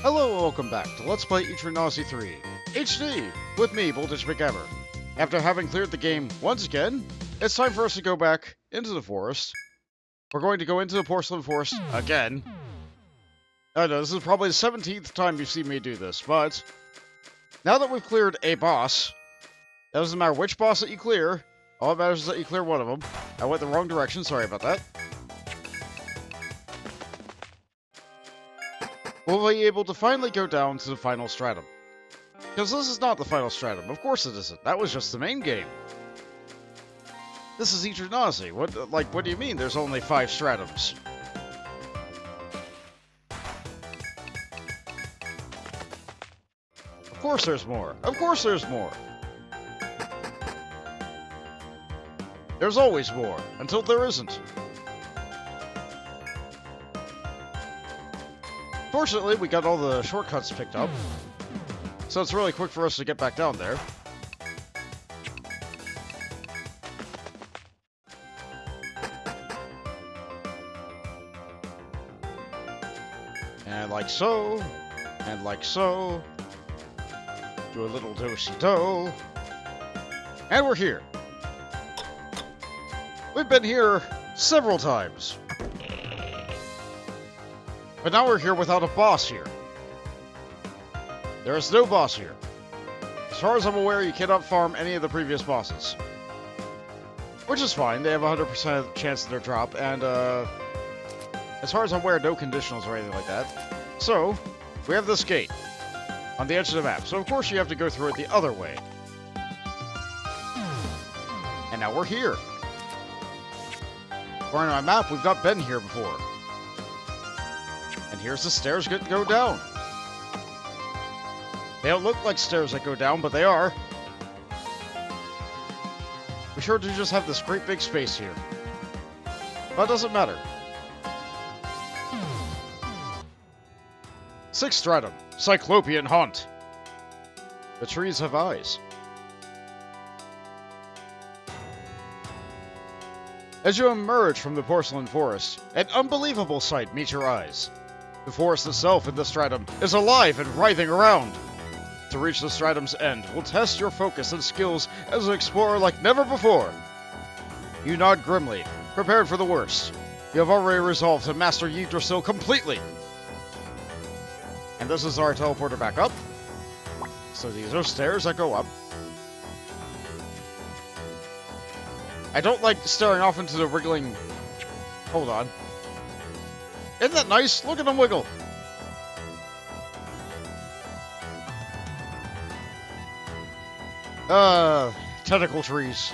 Hello and welcome back to Let's Play Etrian Odyssey 3 HD with me, Voltage McGammar. After having cleared the game once again, it's time for us to go back into the forest. We're going to go into the porcelain forest again. I know, this is probably the 17th time you've seen me do this, but now that we've cleared a boss, it doesn't matter which boss that you clear, all that matters is that you clear one of them. I went the wrong direction, sorry about that. We'll be able to finally go down to the final stratum. Because this is not the final stratum. Of course it isn't. That was just the main game. This is Etrian Odyssey. What do you mean there's only 5 stratums? Of course there's more. Of course there's more. There's always more, until there isn't. Fortunately, we got all the shortcuts picked up, so it's really quick for us to get back down there. And like so, and like so. Do a little do-si-do. And we're here. We've been here several times. But now we're here without a boss here. There is no boss here. As far as I'm aware, you cannot farm any of the previous bosses. Which is fine, they have a 100% chance of their drop, and as far as I'm aware, no conditionals or anything like that. So, we have this gate on the edge of the map, so of course you have to go through it the other way. And now we're here. According to my map, we've not been here before. And here's the stairs that go down. They don't look like stairs that go down, but they are. We sure do just have this great big space here. But it doesn't matter. 6th stratum, Cyclopean Haunt. The trees have eyes. As you emerge from the porcelain forest, an unbelievable sight meets your eyes. The forest itself in the stratum is alive and writhing around. To reach the stratum's end will test your focus and skills as an explorer like never before. You nod grimly, prepared for the worst. You have already resolved to master Yggdrasil completely. And this is our teleporter back up. So these are stairs that go up. I don't like staring off into the wriggling... Hold on. Isn't that nice? Look at them wiggle. Tentacle trees.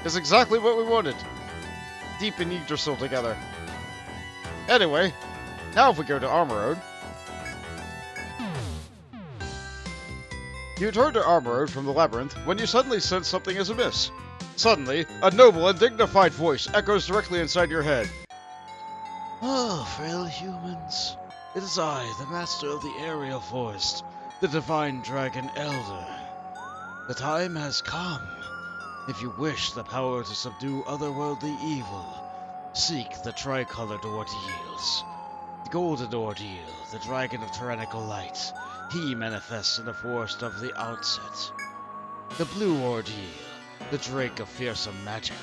Is exactly what we wanted. Deep in Yggdrasil together. Anyway, now if we go to Armor Road. You turn to Armor Road from the labyrinth when you suddenly sense something is amiss. Suddenly, a noble and dignified voice echoes directly inside your head. Oh, frail humans. It is I, the master of the aerial forest, the divine dragon elder. The time has come. If you wish the power to subdue otherworldly evil, seek the tricolored ordeals. The golden ordeal, the dragon of tyrannical light, he manifests in the forest of the outset. The blue ordeal, the drake of fearsome magic,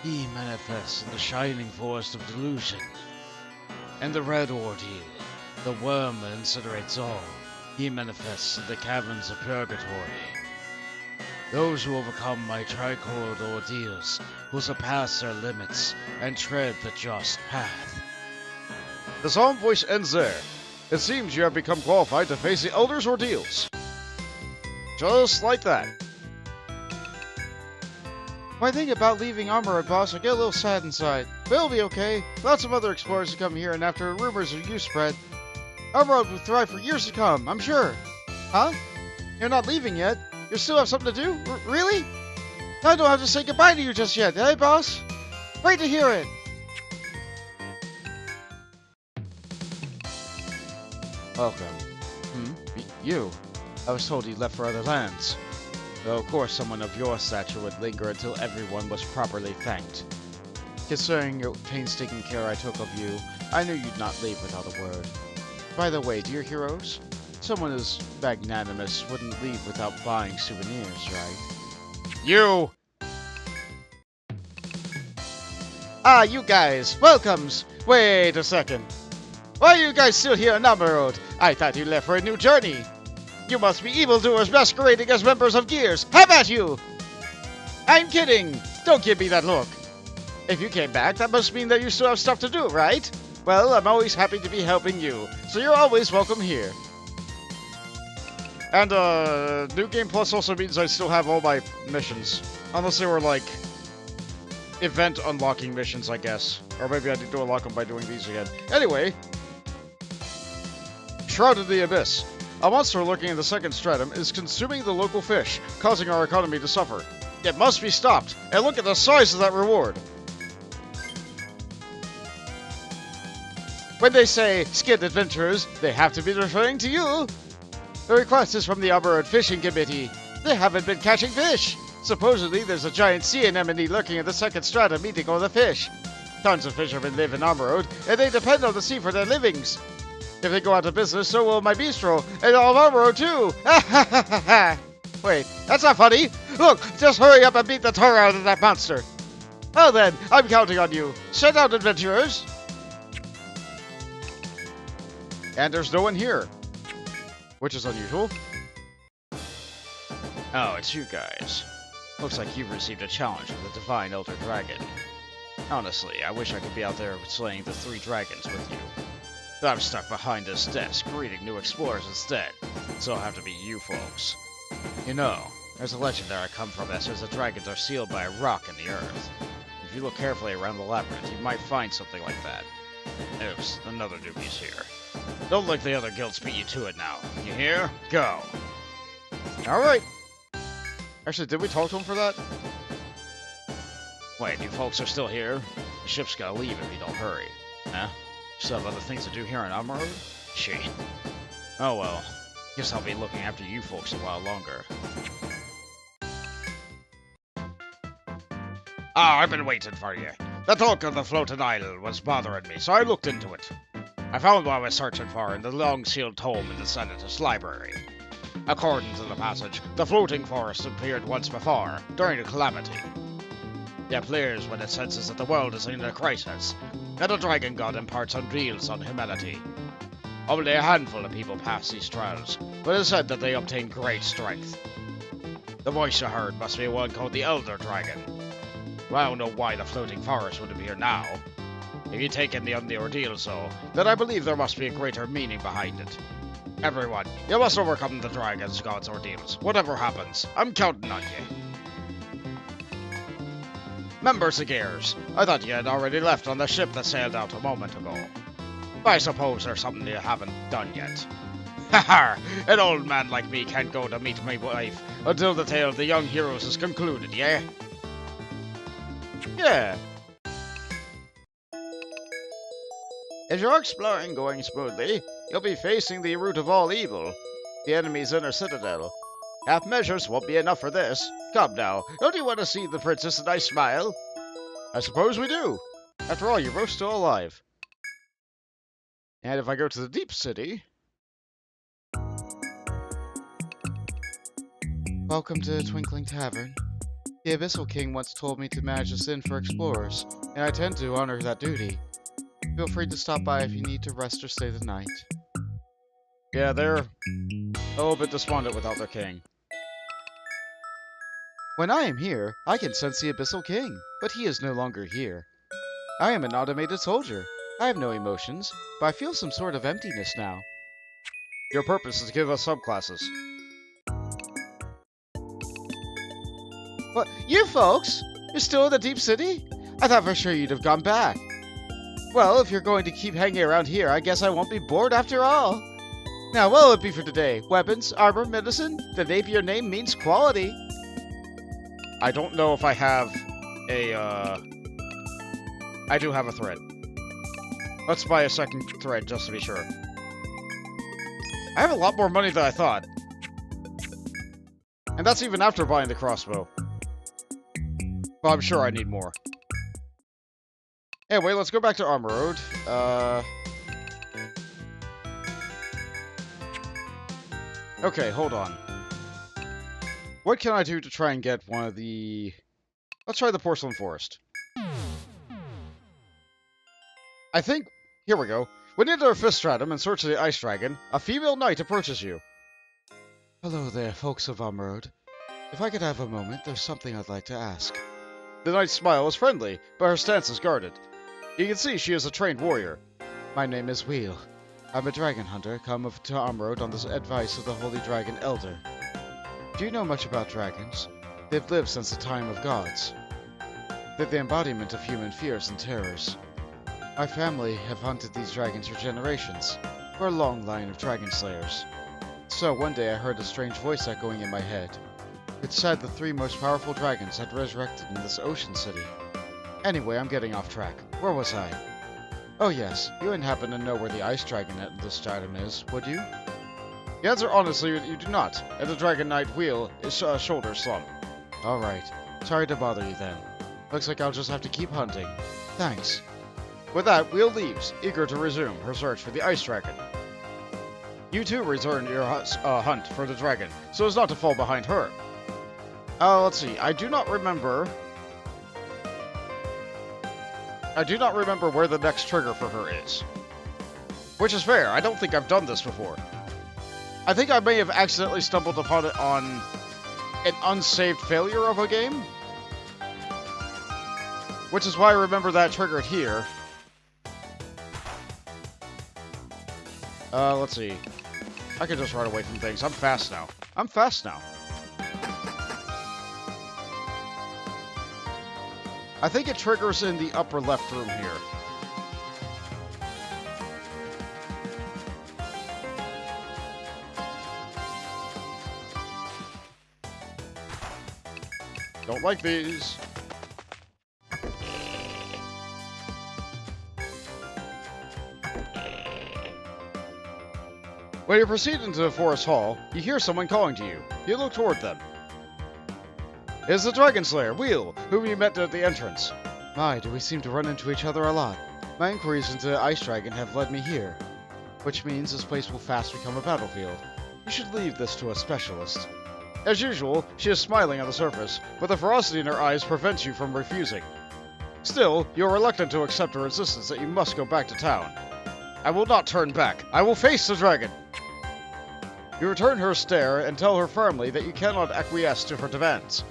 he manifests in the shining forest of delusion. And the red ordeal, the worm that incinerates all, he manifests in the caverns of purgatory. Those who overcome my tricolored ordeals will surpass their limits and tread the just path. The solemn voice ends there. It seems you have become qualified to face the Elder's ordeals. Just like that. When I think about leaving Armor Road, boss, I get a little sad inside. But it'll be okay. Lots of other explorers will come here, and after rumors of you spread, Armor Road will thrive for years to come, I'm sure. Huh? You're not leaving yet? You still have something to do? Really? I don't have to say goodbye to you just yet, eh, boss? Great to hear it. Welcome. You? I was told you left for other lands. Though of course someone of your stature would linger until everyone was properly thanked. Considering your painstaking care I took of you, I knew you'd not leave without a word. By the way, dear heroes, someone as magnanimous wouldn't leave without buying souvenirs, right? You! Ah, you guys, welcomes! Wait a second. Why are you guys still here on Number Road? I thought you left for a new journey. You must be evildoers masquerading as members of Gears. Have at you! I'm kidding! Don't give me that look. If you came back, that must mean that you still have stuff to do, right? Well, I'm always happy to be helping you, so you're always welcome here. And, New Game Plus also means I still have all my missions. Unless they were, like, event unlocking missions, I guess. Or maybe I need to unlock them by doing these again. Anyway. Shrouded the Abyss. A monster lurking in the second stratum is consuming the local fish, causing our economy to suffer. It must be stopped, and look at the size of that reward. When they say skilled adventurers, they have to be referring to you. The request is from the Armored Fishing Committee. They haven't been catching fish. Supposedly, there's a giant sea anemone lurking in the second stratum eating all the fish. Tons of fishermen live in Armor Road, and they depend on the sea for their livings. If they go out of business, so will my bistro, and all of Armor Road too. Wait, that's not funny. Look, just hurry up and beat the tar out of that monster. Well then, I'm counting on you. Set out, adventurers. And there's no one here, which is unusual. Oh, it's you guys. Looks like you've received a challenge from the Divine Elder Dragon. Honestly, I wish I could be out there slaying the 3 dragons with you. But I'm stuck behind this desk, greeting new explorers instead, so I'll have to be you folks. You know, there's a legend there I come from that says the dragons are sealed by a rock in the earth. If you look carefully around the labyrinth, you might find something like that. Oops, another newbie's here. Don't let the other guilds beat you to it now. You hear? Go! Alright! Actually, did we talk to him for that? Wait, you folks are still here? The ship's gotta leave if you don't hurry. Huh? Still have other things to do here on Armor Road? Shit. Oh well. Guess I'll be looking after you folks a while longer. Ah, I've been waiting for you. The talk of the floating isle was bothering me, so I looked into it. I found what I was searching for in the long-sealed tome in the Senator's library. According to the passage, the floating forest appeared once before, during a calamity. It appears when it senses that the world is in a crisis, and a dragon god imparts ordeals on humanity. Only a handful of people pass these trials, but it is said that they obtain great strength. The voice you heard must be one called the Elder Dragon. Well, I don't know why the floating forest would appear now. If you take in the ordeals, though, then I believe there must be a greater meaning behind it. Everyone, you must overcome the dragon's god's ordeals. Whatever happens, I'm counting on you. Members of Gears, I thought you had already left on the ship that sailed out a moment ago. I suppose there's something you haven't done yet. Haha! An old man like me can't go to meet my wife until the tale of the young heroes is concluded, yeah? Yeah. Is your exploring going smoothly? You'll be facing the root of all evil, the enemy's inner citadel. Half measures won't be enough for this. Come now, don't you want to see the princess and I smile? I suppose we do. After all, you're both still alive. And if I go to the Deep City... Welcome to the Twinkling Tavern. The Abyssal King once told me to manage this inn for explorers, and I tend to honor that duty. Feel free to stop by if you need to rest or stay the night. Yeah, they're a little bit despondent without their king. When I am here, I can sense the Abyssal King, but he is no longer here. I am an automated soldier. I have no emotions, but I feel some sort of emptiness now. Your purpose is to give us subclasses. What? You folks? You're still in the Deep City? I thought for sure you'd have gone back. Well, if you're going to keep hanging around here, I guess I won't be bored after all. Now, what will it be for today? Weapons, armor, medicine? The name of your name means quality. I don't know if I have a, I do have a thread. Let's buy a second thread just to be sure. I have a lot more money than I thought. And that's even after buying the crossbow. But I'm sure I need more. Anyway, let's go back to Armor Road. Okay, hold on. What can I do to try and get one of the... Let's try the Porcelain Forest. I think... Here we go. When you enter a fifth stratum in search of the Ice Dragon, a female knight approaches you. Hello there, folks of Road. If I could have a moment, there's something I'd like to ask. The knight's smile is friendly, but her stance is guarded. You can see she is a trained warrior. My name is Wealh. I'm a dragon hunter, come to Road on the advice of the Holy Dragon Elder. Do you know much about dragons? They've lived since the time of gods. They're the embodiment of human fears and terrors. My family have hunted these dragons for generations. We're a long line of dragon slayers. So one day I heard a strange voice echoing in my head. It said the 3 most powerful dragons had resurrected in this ocean city. Anyway, I'm getting off track. Where was I? Oh yes, you wouldn't happen to know where the ice dragon at this stratum is, would you? The answer, honestly, you do not, and the Dragon Knight Wealh is shoulder slump. Alright, sorry to bother you then. Looks like I'll just have to keep hunting. Thanks. With that, Wealh leaves, eager to resume her search for the Ice Dragon. You too return your hunt for the dragon, so as not to fall behind her. Let's see, I do not remember where the next trigger for her is. Which is fair, I don't think I've done this before. I think I may have accidentally stumbled upon it on an unsaved failure of a game. Which is why I remember that triggered here. Let's see. I can just run away from things. I'm fast now. I think it triggers in the upper left room here. Don't like these. When you proceed into the forest hall, you hear someone calling to you. You look toward them. It's the Dragon Slayer, Wealh, whom you met at the entrance. My, do we seem to run into each other a lot. My inquiries into the Ice Dragon have led me here. Which means this place will fast become a battlefield. You should leave this to a specialist. As usual, she is smiling on the surface, but the ferocity in her eyes prevents you from refusing. Still, you are reluctant to accept her insistence that you must go back to town. I will not turn back. I will face the dragon. You return her stare and tell her firmly that you cannot acquiesce to her demands.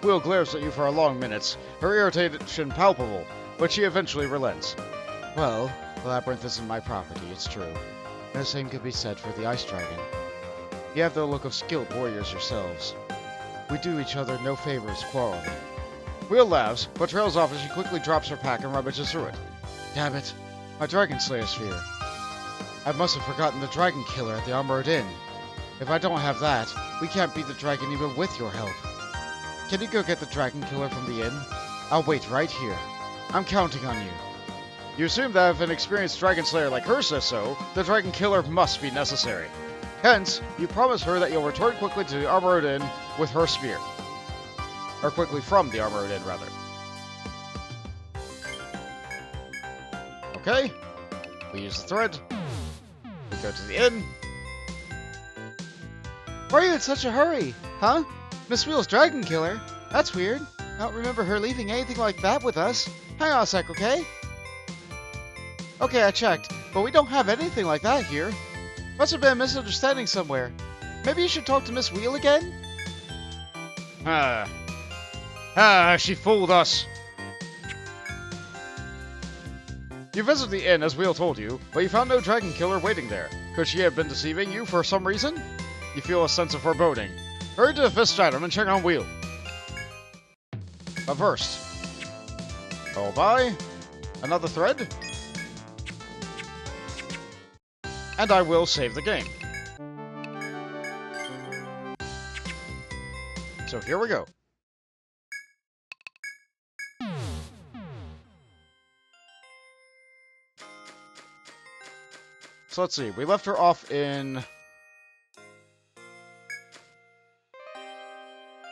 Wealh glares at you for a long minute, her irritation palpable, but she eventually relents. Well, the labyrinth isn't my property, it's true. And the same could be said for the Ice Dragon. You have the look of skilled warriors yourselves. We do each other no favors quarreling. Wealh laughs, but trails off as she quickly drops her pack and rummages through it. Damn it, my Dragon Slayer sphere. I must have forgotten the Dragon Killer at the Armored Inn. If I don't have that, we can't beat the dragon even with your help. Can you go get the Dragon Killer from the inn? I'll wait right here. I'm counting on you. You assume that if an experienced Dragon Slayer like her says so, the Dragon Killer must be necessary. Hence, you promise her that you'll return quickly to the Armored Inn with her spear. Or quickly from the Armored Inn, rather. Okay. We use the thread. We go to the inn. Why are you in such a hurry? Huh? Miss Wealh's Dragon Killer? That's weird. I don't remember her leaving anything like that with us. Hang on a sec, okay? Okay, I checked, but we don't have anything like that here. Must have been a misunderstanding somewhere. Maybe you should talk to Miss Wealh again? She fooled us. You visit the inn as Wealh told you, but you found no Dragon Killer waiting there. Could she have been deceiving you for some reason? You feel a sense of foreboding. Hurry to the fifth stratum and check on Wealh. But first, I'll buy another thread, and I will save the game. So here we go. So let's see, we left her off in...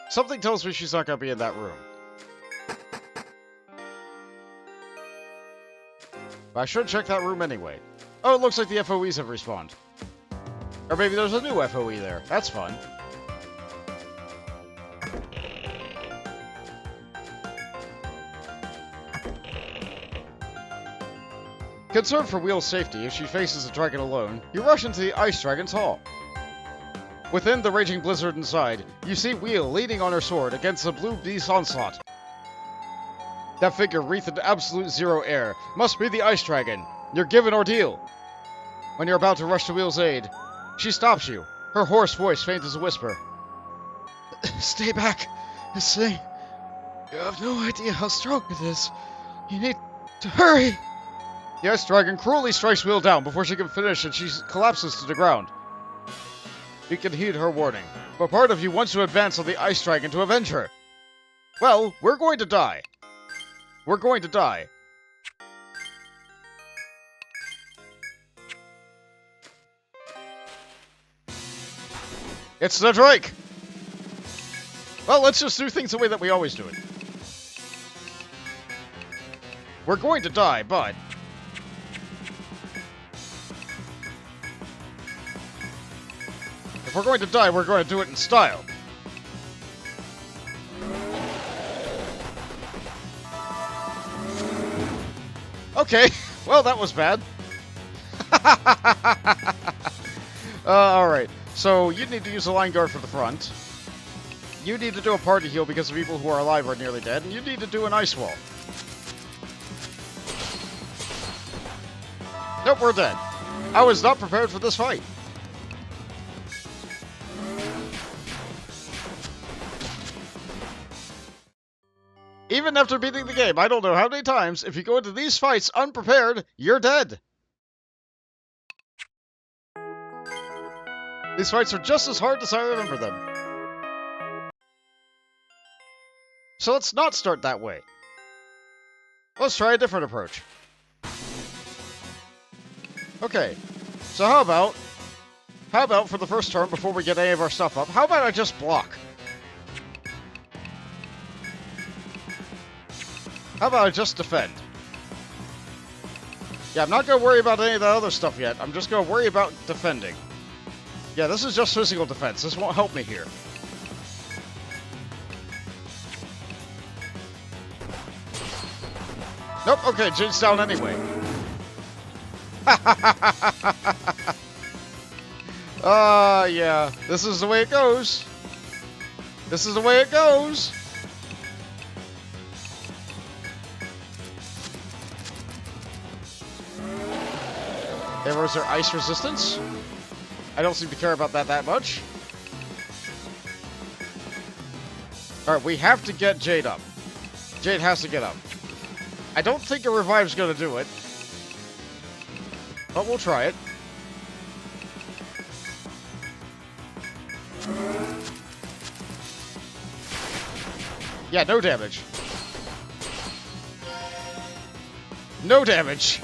Something tells me she's not going to be in that room. But I should check that room anyway. Oh, it looks like the FOEs have respawned. Or maybe there's a new FOE there. That's fun. Concerned for Wealh's safety if she faces the dragon alone, you rush into the Ice Dragon's hall. Within the raging blizzard inside, you see Wealh leaning on her sword against the blue beast's onslaught. That figure wreathed in absolute zero air must be the Ice Dragon, your given ordeal. When you're about to rush to Wealh's aid, she stops you, her hoarse voice faint as a whisper. Stay back, this thing. You have no idea how strong it is. You need to hurry. The Ice Dragon cruelly strikes Wealh down before she can finish and she collapses to the ground. You can heed her warning, but part of you wants to advance on the Ice Dragon to avenge her. Well, we're going to die. We're going to die. It's the Drake! Well, let's just do things the way that we always do it. We're going to die, but... if we're going to die, we're going to do it in style. Okay, well, that was bad. Alright, so you need to use a line guard for the front. You need to do a party heal because the people who are alive are nearly dead, and you need to do an ice wall. Nope, we're dead. I was not prepared for this fight. Even after beating the game, I don't know how many times, if you go into these fights unprepared, you're dead. These fights are just as hard as I remember them. So let's not start that way. Let's try a different approach. Okay, so how about for the first turn, before we get any of our stuff up, how about I just block? How about I just defend? Yeah, I'm not going to worry about any of the other stuff yet. I'm just going to worry about defending. Yeah, this is just physical defense. This won't help me here. Nope, okay, Jade's down anyway. Yeah, this is the way it goes. This is the way it goes. There was their ice resistance. I don't seem to care about that much. Alright, we have to get Jade up. Jade has to get up. I don't think a revive's gonna do it. But we'll try it. Yeah, no damage. No damage.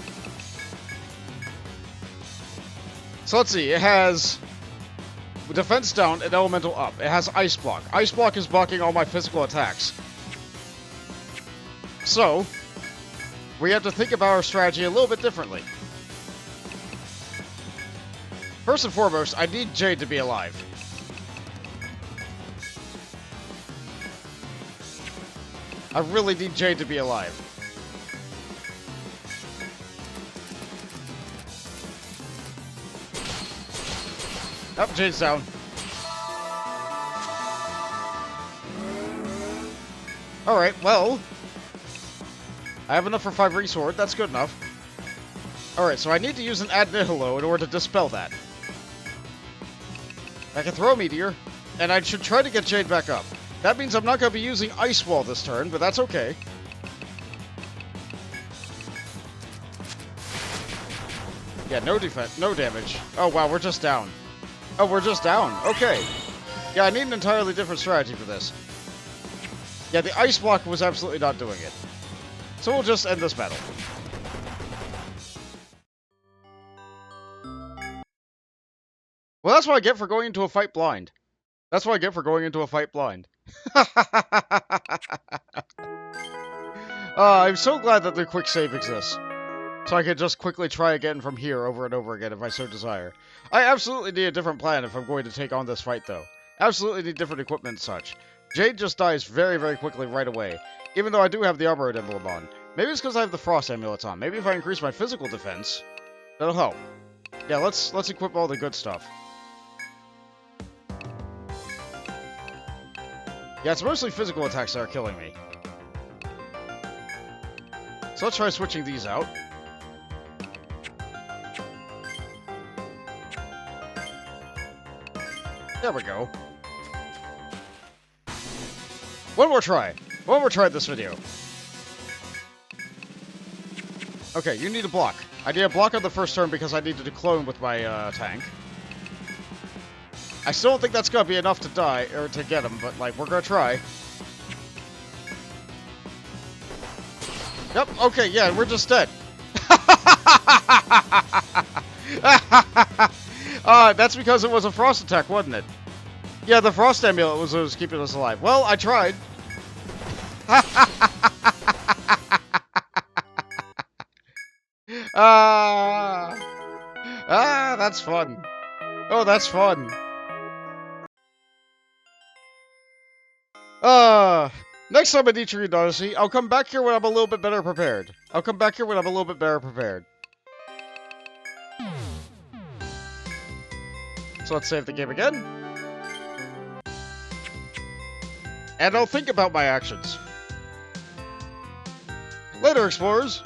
So let's see, it has defense down and elemental up. It has ice block. Ice block is blocking all my physical attacks. So, we have to think about our strategy a little bit differently. First and foremost, I need Jade to be alive. I really need Jade to be alive. Up, Jade's down. Alright, well. I have enough for 5 ring sword, that's good enough. Alright, so I need to use an ad nihilo in order to dispel that. I can throw a meteor, and I should try to get Jade back up. That means I'm not going to be using Ice Wall this turn, but that's okay. Yeah, no defense, no damage. Oh wow, we're just down. Oh, we're just down. Okay. Yeah, I need an entirely different strategy for this. Yeah, the ice block was absolutely not doing it. So we'll just end this battle. Well, that's what I get for going into a fight blind. That's what I get for going into a fight blind. I'm so glad that the quick save exists. So I could just quickly try again from here over and over again if I so desire. I absolutely need a different plan if I'm going to take on this fight, though. Absolutely need different equipment and such. Jade just dies very, very quickly right away, even though I do have the Armored Emblem on. Maybe it's because I have the Frost Amulets on. Maybe if I increase my physical defense, that'll help. Yeah, let's equip all the good stuff. Yeah, it's mostly physical attacks that are killing me. So let's try switching these out. There we go. One more try. One more try at this video. Okay, you need a block. I need a block on the first turn because I needed to clone with my tank. I still don't think that's gonna be enough to die, or to get him, but, like, we're gonna try. Yep, okay, yeah, we're just dead. That's because it was a frost attack, wasn't it? Yeah, the frost amulet was what was keeping us alive. Well, I tried. That's fun. Oh, that's fun. Next time at Etrian Odyssey, I'll come back here when I'm a little bit better prepared. So let's save the game again. And I'll think about my actions. Later, explorers!